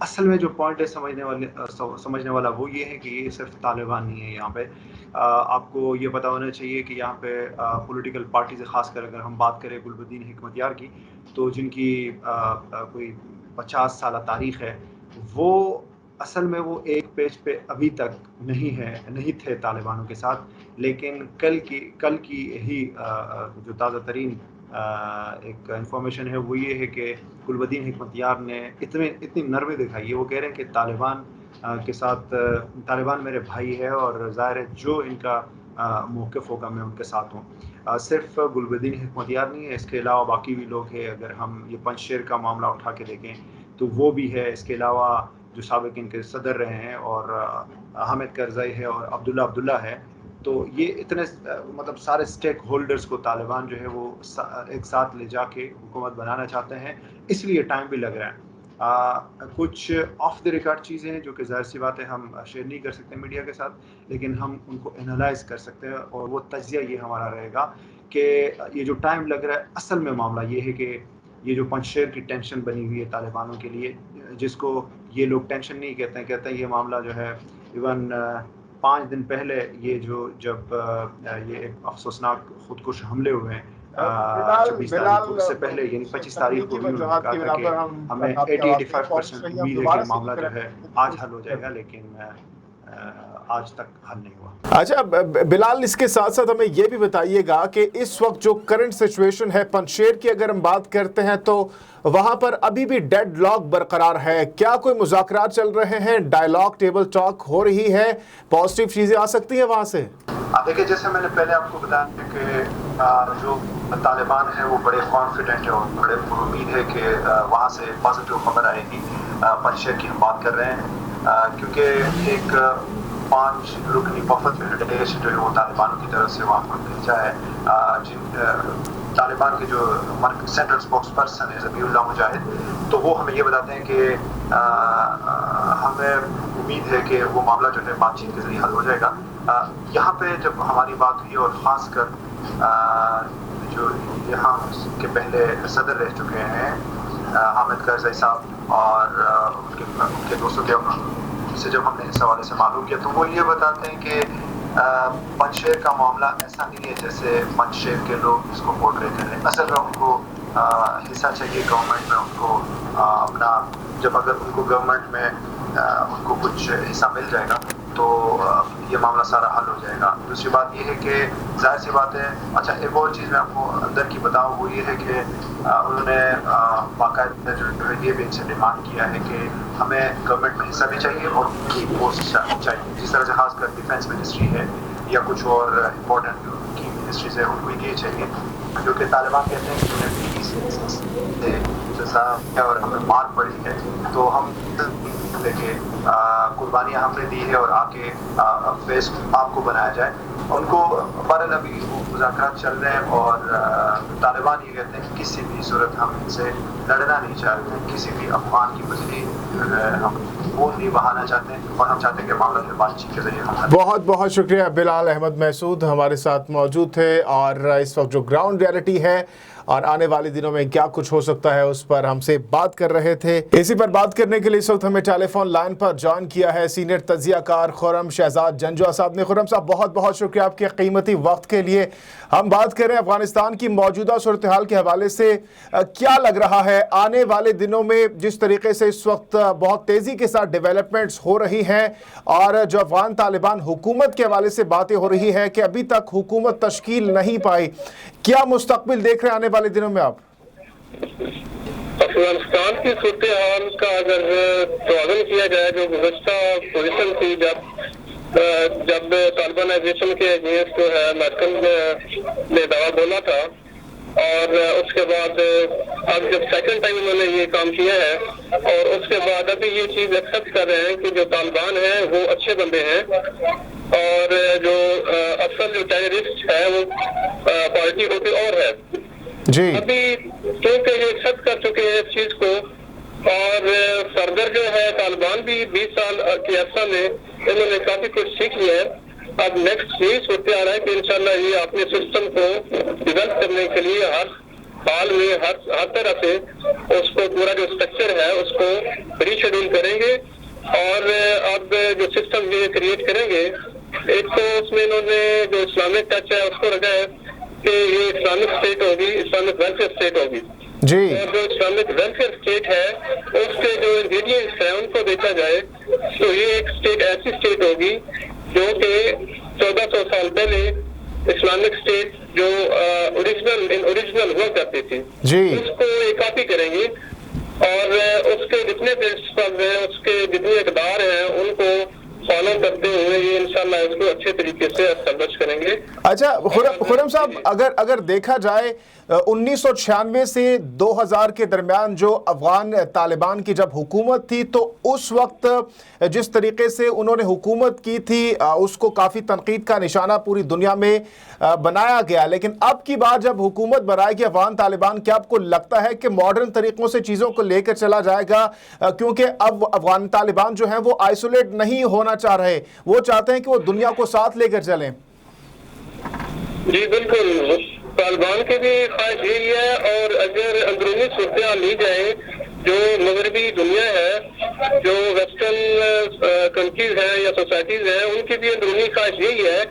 اصل میں جو پوائنٹ ہے سمجھنے والا وہ یہ ہے کہ یہ صرف طالبان نہیں ہے یہاں پہ. آپ کو یہ پتہ ہونا چاہیے کہ یہاں پہ پولیٹیکل پارٹیز خاص کر اگر ہم بات کریں گلبدین حکمتیار کی, تو جن کی کوئی 50 سالہ تاریخ ہے, وہ اصل میں وہ ایک پیج پہ ابھی تک نہیں تھے طالبانوں کے ساتھ. لیکن کل کی ہی جو تازہ ترین ایک انفارمیشن ہے وہ یہ ہے کہ گلبدین حکمتیار نے اتنی نرمی دکھائی ہے. وہ کہہ رہے ہیں کہ طالبان کے ساتھ, طالبان میرے بھائی ہے اور ظاہر ہے جو ان کا موقف ہوگا میں ان کے ساتھ ہوں. صرف گلبدین حکمتیار نہیں ہے, اس کے علاوہ باقی بھی لوگ ہیں. اگر ہم یہ پنجشیر کا معاملہ اٹھا کے دیکھیں تو وہ بھی ہے. اس کے علاوہ جو سابق ان کے صدر رہے ہیں اور حامد کرزئی ہے اور عبداللہ ہے, تو یہ اتنے مطلب سارے سٹیک ہولڈرز کو طالبان جو ہے وہ ایک ساتھ لے جا کے حکومت بنانا چاہتے ہیں. اس لیے ٹائم بھی لگ رہا ہے. کچھ آف دی ریکارڈ چیزیں ہیں جو کہ ظاہر سی بات ہے ہم شیئر نہیں کر سکتے میڈیا کے ساتھ, لیکن ہم ان کو انالائز کر سکتے ہیں. اور وہ تجزیہ یہ ہمارا رہے گا کہ یہ جو ٹائم لگ رہا ہے, اصل میں معاملہ یہ ہے کہ یہ جو پنجشیر کی ٹینشن بنی ہوئی ہے طالبانوں کے لیے, جس کو یہ لوگ ٹینشن نہیں کہتے ہیں یہ معاملہ جو ہے ایون 5 دن پہلے جب یہ ایک افسوسناک خودکش حملے ہوئے ہیں 26 تاریخ سے پہلے, یعنی 25 تاریخ کو بھی انہوں نے کہا تھا کہ ہمیں 80-85% امید ہے کہ معاملہ جو ہے آج حل ہو جائے گا, لیکن آج تک حل نہیں ہوا. اچھا بلال, اس کے ساتھ ساتھ ہمیں یہ بھی بتائیے گا کہ اس وقت جو کرنٹ سچویشن ہے پنجشیر کی اگر ہم بات کرتے ہیں تو وہاں پر ابھی بھی ڈیڈ لاک برقرار ہے. کیا کوئی مذاکرات چل رہے ہیں, ڈائیلاگ, ٹیبل ٹاک ہو رہی ہے, پازیٹیو چیزیں آ سکتی ہیں وہاں سے؟ دیکھیں, جیسے میں نے پہلے آپ کو بتایا کہ جو طالبان ہے وہ بڑے کانفیڈنٹ ہے اور بڑے پر امید ہے کہ وہاں سے پازیٹیو خبر آئے گی. پنجشیر کی ہم بات کر رہے ہیں کیونکہ ایک 5 رکنی وفد ڈیلیگیشن جو ہے وہ طالبانوں کی طرف سے وہاں پر بھیجا ہے. طالبان کے جو سینٹرل اسپوکس پرسن ہے ذبیح اللہ مجاہد, تو وہ ہمیں یہ بتاتے ہیں کہ ہمیں امید ہے کہ وہ معاملہ جو ہے بات چیت کے ذریعے حل ہو جائے گا. یہاں پہ جب ہماری بات ہوئی اور خاص کر جو یہاں کے پہلے صدر رہ چکے ہیں حامد کرزئی صاحب اور ان کے دوستوں کے سے جب ہم نے اس حوالے سے معلوم کیا, تو وہ یہ بتاتے ہیں کہ پنجشیر کا معاملہ ایسا نہیں ہے جیسے پنجشیر کے لوگ اس کو پورٹرے کر رہے ہیں. اصل میں ان کو حصہ چاہیے گورنمنٹ میں, ان کو اپنا جب اگر ان کو گورنمنٹ میں ان کو کچھ حصہ مل جائے گا تو یہ معاملہ سارا حل ہو جائے گا. دوسری بات یہ ہے کہ ظاہر سی بات ہے, اچھا ایک اور چیز میں آپ کو اندر کی بتاؤں, وہ یہ ہے کہ انہوں نے باقاعدہ جو ہے یہ بھی ان سے ڈیمانڈ کیا ہے کہ ہمیں گورنمنٹ میں حصہ بھی چاہیے اور کی پوسٹ چاہیے. جس طرح سے خاص کر ڈیفینس منسٹری ہے یا کچھ اور امپورٹنٹ کی منسٹریز ہیں, ان کو یہ چاہیے, کیونکہ طالبان کہتے ہیں کہ انہیں اور ہمیں مار پڑی ہے تو ہم کہ قربانیاں ہم نے دی ہے اور آ کے فیس آپ کو بنایا جائے. ان کو بہرحال ابھی مذاکرات چل رہے ہیں اور طالبان یہ کہتے ہیں کہ کسی بھی صورت ہم ان سے لڑنا نہیں چاہتے, کسی بھی افغان کی بجلی ہم خون نہیں بہانا چاہتے ہیں, اور ہم چاہتے ہیں کہ معاملہ جو بات چیت کے ذریعے ہم. بہت بہت شکریہ. بلال احمد محسود ہمارے ساتھ موجود تھے, اور اس وقت جو گراؤنڈ ریالٹی ہے اور آنے والے دنوں میں کیا کچھ ہو سکتا ہے اس پر ہم سے بات کر رہے تھے. اسی پر بات کرنے کے لیے اس وقت ہمیں ٹیلی فون لائن پر جوائن کیا ہے سینئر تجزیہ کار خرم شہزاد جنجوعہ صاحب نے. خرم صاحب, بہت بہت شکریہ آپ کے قیمتی وقت کے لیے. ہم بات کریں افغانستان کی موجودہ صورتحال کے حوالے سے, کیا لگ رہا ہے آنے والے دنوں میں جس طریقے سے اس وقت بہت تیزی کے ساتھ ڈیولپمنٹس ہو رہی ہیں, اور جو افغان طالبان حکومت کے حوالے سے باتیں ہو رہی ہیں کہ ابھی تک حکومت تشکیل نہیں پائی, کیا مستقبل دیکھ رہے ہیں آنے والے دنوں میں آپ؟ افغانستان کی صورتحال کا اگر توازن کیا جائے, جو گزشتہ پوزیشن تھی جب طالبانائزیشن کے اگینسٹ جو ہے میکل نے دعویٰ بولا تھا, اور اس کے بعد اب جب سیکنڈ ٹائم انہوں نے یہ کام کیا ہے, اور اس کے بعد ابھی یہ چیز ایکسیپٹ کر رہے ہیں کہ جو طالبان ہیں وہ اچھے بندے ہیں, اور جو اصل جو ٹیررسٹ ہے وہ پارٹی ہوتی اور ہے جی. ابھی کیونکہ یہ ایکسیپٹ کر چکے ہیں اس چیز کو, اور فردر جو ہے طالبان بھی 20 سال کے عرصہ میں انہوں نے کافی کچھ سیکھ لیا ہے. اب نیکسٹ یہی صورت آ رہا ہے کہ انشاءاللہ یہ اپنے سسٹم کو ڈیولپ کرنے کے لیے ہر حال میں ہر طرح سے اس کو پورا جو اسٹرکچر ہے اس کو ری شیڈول کریں گے، اور اب جو سسٹم یہ کریٹ کریں گے، ایک تو اس میں انہوں نے جو اسلامک ٹچ ہے اس کو رکھا ہے کہ یہ اسلامک اسٹیٹ ہوگی، اسلامک ویلفیئر اسٹیٹ ہوگی جی، اور جو اسلامک ویلفیئر اسٹیٹ ہے اس کے جو انگریڈینٹس ہیں ان کو دیکھا جائے تو یہ ایک اسٹیٹ ایسی اسٹیٹ ہوگی جو کہ 1400 سال پہلے اسلامک اسٹیٹ جو اوریجنل ہوا کرتی تھی جی، اس کو یہ کاپی کریں گے، اور اس کے جتنے پرنسپل ہیں، اس کے جتنے اقدار ہیں ان کو فالو کرتے ہوئے یہ انشاءاللہ اس کو اچھے طریقے سے اسٹیبلش کریں گے۔ اچھا خرم صاحب، اگر دیکھا جائے 1996 سے 2000 کے درمیان جو افغان طالبان کی جب حکومت تھی تو اس وقت جس طریقے سے انہوں نے حکومت کی تھی اس کو کافی تنقید کا نشانہ پوری دنیا میں بنایا گیا، لیکن اب کی بار جب حکومت بنائے گی افغان طالبان، کیا آپ کو لگتا ہے کہ ماڈرن طریقوں سے چیزوں کو لے کر چلا جائے گا؟ کیونکہ اب افغان طالبان جو ہیں وہ آئسولیٹ نہیں ہونا چاہ رہے، وہ چاہتے ہیں کہ وہ دنیا کو ساتھ لے کر چلیں۔ جی بالکل، طالبان کی بھی خواہش یہی ہے، اور اگر اندرونی صورتحال لی جائے جو مغربی دنیا ہے، جو ویسٹرن کنٹریز ہیں یا سوسائٹیز ہیں، ان کی بھی اندرونی خواہش یہی ہے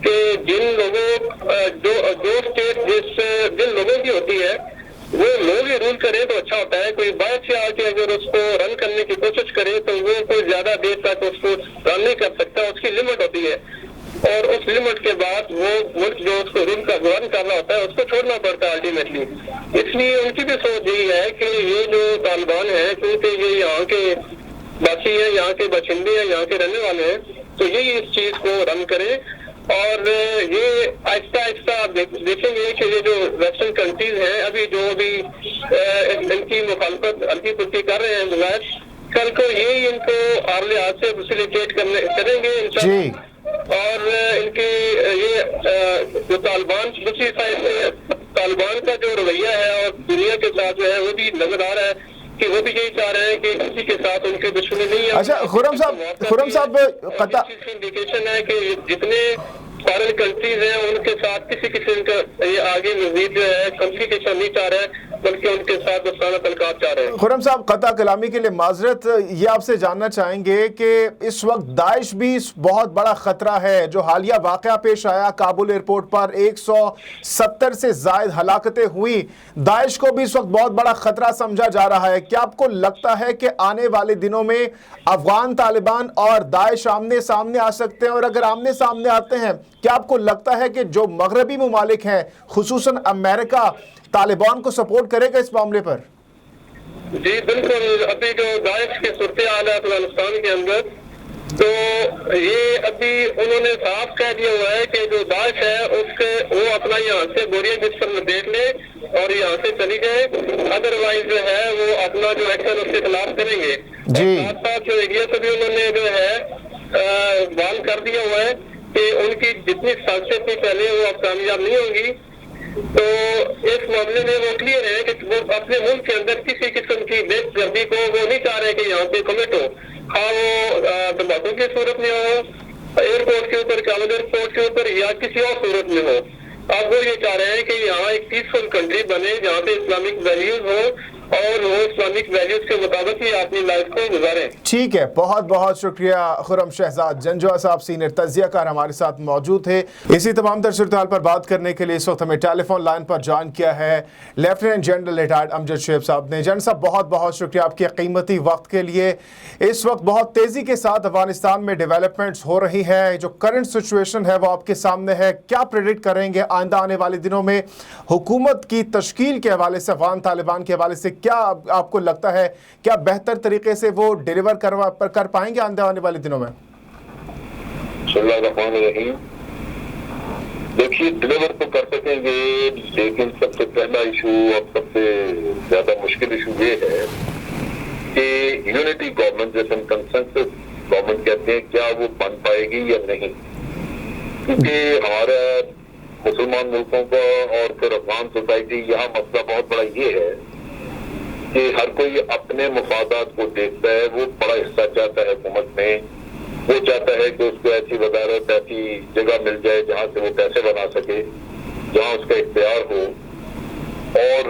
کہ جن لوگوں جو اسٹیٹ جن لوگوں کی ہوتی ہے وہ لوگ ہی رول کرے تو اچھا ہوتا ہے۔ کوئی باہر سے آ کے اگر اس کو رن کرنے کی کوشش کرے تو وہ کوئی زیادہ دیر تک اس کو رن نہیں کر سکتا، اس کی لمٹ ہوتی ہے، اور اس لمٹ کے بعد وہ ملک جو اس کو رن کر رہا ہوتا ہے اس کو چھوڑنا پڑتا ہے الٹیمیٹلی۔ اس لیے ان کی بھی سوچ یہی ہے کہ یہ جو طالبان ہیں، کیونکہ یہ یہاں کے باسی ہیں، یہاں کے باشندے ہیں، یہاں کے رہنے والے ہیں، تو یہی اس چیز کو رن کرے، اور یہ آہستہ آہستہ آپ دیکھیں گے کہ یہ جو ویسٹرن کنٹریز ہیں ابھی جو بھی ان کی مخالفت ہلکی پھلکی کر رہے ہیں بغیر، کل کو یہی ان کو ہر لحاظ سے فیسیلیٹیٹ کریں گے انشاءاللہ، اور ان کی یہ جو طالبان دوسری سائڈ سے طالبان کا جو رویہ ہے اور دنیا کے ساتھ جو ہے وہ بھی نظر آ رہا ہے کہ وہ بھی یہی چاہ رہے ہیں کہ کسی کے ساتھ ان کی دشمنی نہیں ہے۔ اچھا خرم صاحب انڈیکیشن ہے کہ جتنے فارن کنٹریز ہیں ان کے ساتھ کسی قسم کا یہ آگے مزید جو ہے کمپلیکیشن نہیں چاہ رہا ہے، بلکہ ان کے ساتھ دوستانہ تعلقات چاہ رہے ہیں۔ خرم صاحب، قطع کلامی کے لیے معذرت، یہ آپ سے جاننا چاہیں گے کہ اس وقت داعش بھی بہت بڑا خطرہ ہے۔ جو حالیہ واقعہ پیش آیا کابل ایئرپورٹ پر 170 سے زائد ہلاکتیں ہوئی، داعش کو بھی اس وقت بہت بڑا خطرہ سمجھا جا رہا ہے۔ کیا آپ کو لگتا ہے کہ آنے والے دنوں میں افغان طالبان اور داعش آمنے سامنے آ سکتے ہیں؟ اور اگر آمنے سامنے آتے ہیں، کیا آپ کو لگتا ہے کہ جو مغربی ممالک ہیں خصوصاً امریکہ طالبان کو سپورٹ کرے گا اس معاملے پر؟ جی بالکل، ابھی جو داعش کی صورتحال ہے افغانستان کے اندر، تو یہ ابھی انہوں نے صاف کہہ دیا ہوا ہے کہ جو داعش ہے اس کے وہ اپنا یہاں سے بوریا بستر میں دیکھ لے اور یہاں سے چلی جائے، ادروائز جو ہے وہ اپنا جو ایکشن اس کے خلاف کریں گے۔ جی، ساتھ ساتھ جو ایریا سے بھی انہوں نے جو ہے وارن کر دیا ہوا ہے کہ ان کی جتنی سازشیں تھی پہلے وہ اب کامیاب نہیں ہوں گی۔ تو اس معاملے میں وہ کلیئر ہے کہ وہ اپنے ملک کے اندر کسی قسم کی دہشت گردی کو وہ نہیں چاہ رہے کہ یہاں پہ کمٹ ہو، خواہ وہ تمباکو کی صورت میں ہو، ایئرپورٹ کے اوپر، کابل ایئرپورٹ کے اوپر، یا کسی اور صورت میں ہو۔ اب وہ یہ چاہ رہے ہیں کہ یہاں ایک پیسفل کنٹری بنے جہاں پہ اسلامک ویلیوز ہو اور وہ اسلامک ویلیوز کے مطابق ہی اپنی لائف کو گزاریں۔ ٹھیک ہے، بہت بہت شکریہ خرم شہزاد جنجوعہ صاحب، سینئر تجزیہ کار ہمارے ساتھ موجود تھے۔ اسی تمام تر صورتحال پر بات کرنے کے لیے اس وقت ہمیں ٹیلی فون لائن پر جوائن کیا ہے لیفٹیننٹ جنرل ریٹائرڈ امجد شعیب صاحب نے۔ جنرل صاحب، بہت بہت شکریہ آپ کے قیمتی وقت کے لیے۔ اس وقت بہت تیزی کے ساتھ افغانستان میں ڈیولپمنٹس ہو رہی ہیں، جو کرنٹ سچویشن ہے وہ آپ کے سامنے ہے، کیا پریڈکٹ کریں گے آئندہ آنے والے دنوں میں حکومت کی تشکیل کے حوالے سے، افغان طالبان کے حوالے سے کیا آپ کو لگتا ہے کیا بہتر طریقے سے وہ ڈیلیور کر پائیں گے آنے والے دنوں میں؟ بسم اللہ الرحمن الرحیم۔ دیکھیے، ڈیلیور تو کر سکیں گے، لیکن سب سے پہلا ایشو اور سب سے زیادہ مشکل ایشو یہ ہے کہ یونٹی گورنمنٹ، جیسے کنسنسس گورنمنٹ کہتے ہیں، کیا وہ بن پائے گی یا نہیں؟ کیونکہ ہمارا مسلمان ملکوں کا اور پھر افغان سوسائٹی، یہاں مسئلہ بہت بڑا یہ ہے کہ ہر کوئی اپنے مفادات کو دیکھتا ہے، وہ بڑا حصہ چاہتا ہے حکومت میں، وہ چاہتا ہے کہ اس کو ایسی وزارت، ایسی جگہ مل جائے جہاں سے وہ پیسے بنا سکے، جہاں اس کا اختیار ہو، اور